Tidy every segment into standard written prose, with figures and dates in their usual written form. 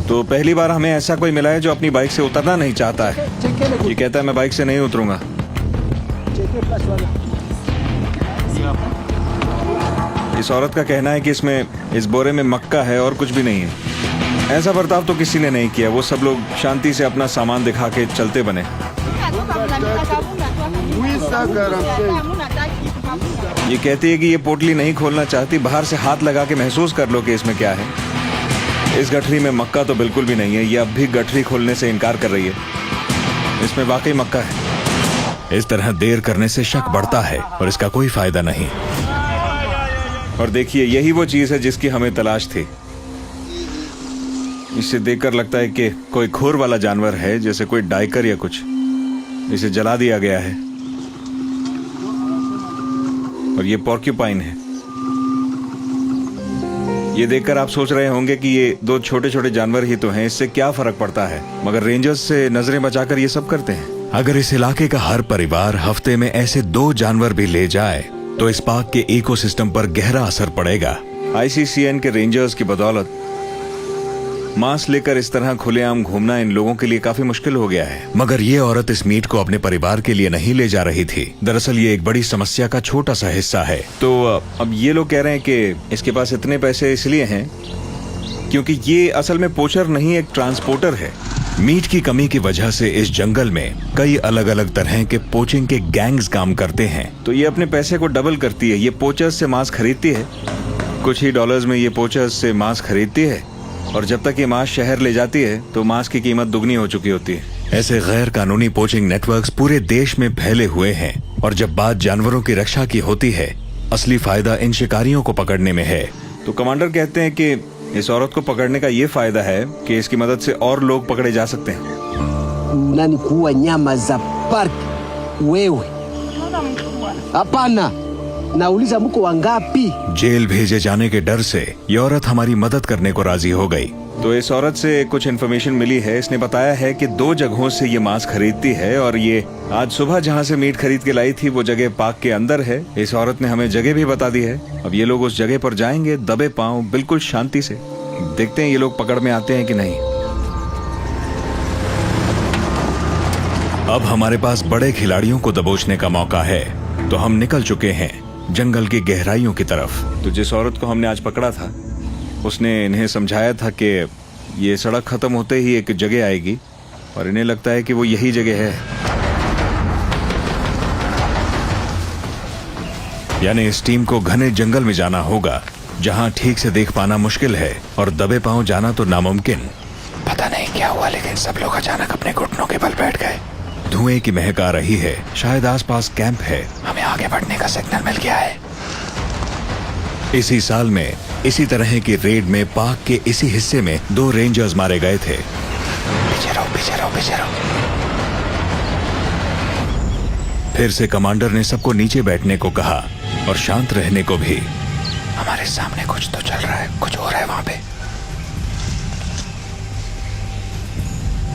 तो पहली बार हमें ऐसा कोई मिला है जो अपनी बाइक से उतरना नहीं चाहता है। ये कहता है मैं बाइक से नहीं उतरूंगा। इस औरत का कहना है कि इस बोरे में मक्का है और कुछ भी नहीं है। ऐसा बर्ताव तो किसी ने नहीं किया। वो सब लोग शांति से अपना सामान दिखा के चलते बने। ये कहती है कि ये पोटली नहीं खोलना चाहती, बाहर से हाथ लगा के महसूस कर लो कि इसमें क्या है। इस गठरी में मक्का तो बिल्कुल भी नहीं है। ये अब भी गठरी खोलने से इनकार कर रही है। इसमें वाकई मक्का है। इस तरह देर करने से शक बढ़ता है और इसका कोई फायदा नहीं। और देखिए, यही वो चीज है जिसकी हमें तलाश थी। इसे देखकर लगता है कि कोई खुर वाला जानवर है, जैसे कोई डाइकर या कुछ। इसे जला दिया गया है और ये पोर्क्यूपाइन है। ये देखकर आप सोच रहे होंगे कि ये दो छोटे छोटे जानवर ही तो हैं, इससे क्या फर्क पड़ता है। मगर रेंजर्स से नजरें बचाकर ये सब करते हैं। अगर इस इलाके का हर परिवार हफ्ते में ऐसे 2 जानवर भी ले जाए तो इस पार्क के इकोसिस्टम पर गहरा असर पड़ेगा। ICCN के रेंजर्स की बदौलत मांस लेकर इस तरह खुलेआम घूमना इन लोगों के लिए काफी मुश्किल हो गया है। मगर ये औरत इस मीट को अपने परिवार के लिए नहीं ले जा रही थी। दरअसल ये एक बड़ी समस्या का छोटा सा हिस्सा है। तो अब ये लोग कह रहे हैं कि इसके पास इतने पैसे इसलिए हैं क्योंकि ये असल में पोचर नहीं, एक ट्रांसपोर्टर है। मीट की कमी की वजह से इस जंगल में कई अलग अलग तरह के पोचिंग के गैंग्स काम करते हैं। तो ये अपने पैसे को डबल करती है। ये पोचर्स से मांस खरीदती है, कुछ ही डॉलर्स में ये पोचर्स से मांस खरीदती है, और जब तक ये मांस शहर ले जाती है तो मांस की कीमत दुगनी हो चुकी होती है। ऐसे गैर कानूनी पोचिंग नेटवर्क्स पूरे देश में फैले हुए हैं। और जब बात जानवरों की रक्षा की होती है, असली फायदा इन शिकारियों को पकड़ने में है। तो कमांडर कहते हैं कि इस औरत को पकड़ने का ये फायदा है कि इसकी मदद से और लोग पकड़े जा सकते हैं। Nani kuua nyama za park? Wewe? Hapana. Nauliza mko wangapi? Jail भेजे जाने के डर से ये औरत हमारी मदद करने को राजी हो गई। तो इस औरत से कुछ इन्फॉर्मेशन मिली है। इसने बताया है कि 2 जगहों से ये मांस खरीदती है और ये आज सुबह जहां से मीट खरीद के लाई थी वो जगह पार्क के अंदर है। इस औरत ने हमें जगह भी बता दी है। अब ये लोग उस जगह पर जाएंगे दबे पांव, बिल्कुल शांति से। देखते हैं ये लोग पकड़ में आते हैं कि नहीं। अब हमारे पास बड़े खिलाड़ियों को दबोचने का मौका है, तो हम निकल चुके हैं जंगल की गहराइयों की तरफ। तो जिस औरत को हमने आज पकड़ा था उसने इन्हें समझाया था कि ये सड़क खत्म होते ही एक जगह आएगी और इन्हें लगता है कि वो यही जगह है। यानी इस टीम को घने जंगल में जाना होगा जहां ठीक से देख पाना मुश्किल है और दबे पांव जाना तो नामुमकिन। पता नहीं क्या हुआ, लेकिन सब लोग अचानक अपने घुटनों के बल बैठ गए। धुएं की महक आ रही है। शायद आसपास कैंप है। हमें आगे बढ़ने का सिग्नल मिल गया है। इसी साल में इसी तरह की रेड में पार्क के इसी हिस्से में 2 रेंजर्स मारे गए थे। पीछे रहो, पीछे रहो, पीछे रहो। फिर से कमांडर ने सबको नीचे बैठने को कहा और शांत रहने को भी। हमारे सामने कुछ तो चल रहा है, कुछ हो रहा है वहां पे।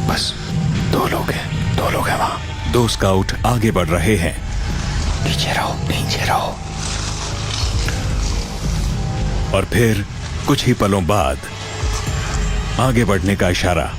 बस 2 लोग हैं वहां। 2 स्काउट आगे बढ़ रहे हैं। पीछे रहो, पीछे रहो। और फिर कुछ ही पलों बाद आगे बढ़ने का इशारा।